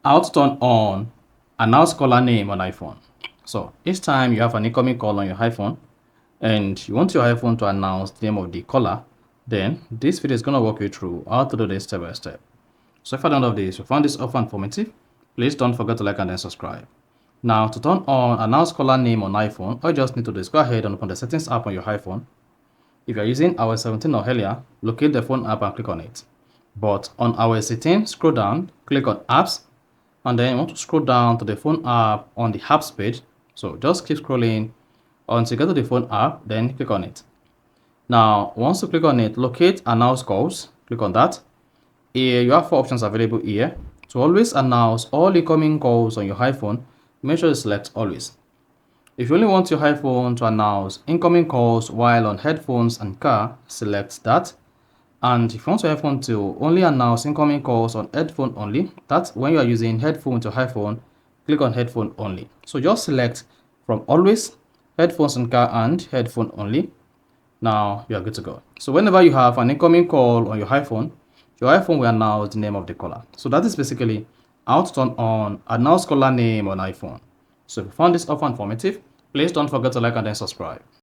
How to turn on announce caller name on iPhone. So each time you have an incoming call on your iPhone and you want your iPhone to announce the name of the caller, then this video is going to walk you through how to do this step by step. So if at the end of this you found this offer informative, please don't forget to like and then subscribe. Now to turn on announce caller name on iPhone, all you just need to do is go ahead and open the settings app on your iPhone. If you're using iOS 17 or earlier, locate the phone app and click on it. But on iOS 18, scroll down, click on apps, and then you want to scroll down to the phone app on the apps page. So just keep scrolling until you get to the phone app, then click on it. Now, once you click on it, locate announce calls, click on that. Here you have 4 options available here. To always announce all incoming calls on your iPhone, make sure you select always. If you only want your iPhone to announce incoming calls while on headphones and car, select that. And if you want your iPhone to only announce incoming calls on headphone only, that's when you are using headphone to iPhone, click on headphone only. So just select from always, headphones and car, and headphone only. Now you are good to go. So whenever you have an incoming call on your iPhone will announce the name of the caller. So that is basically how to turn on announce caller name on iPhone. So if you found this offer informative, please don't forget to like and then subscribe.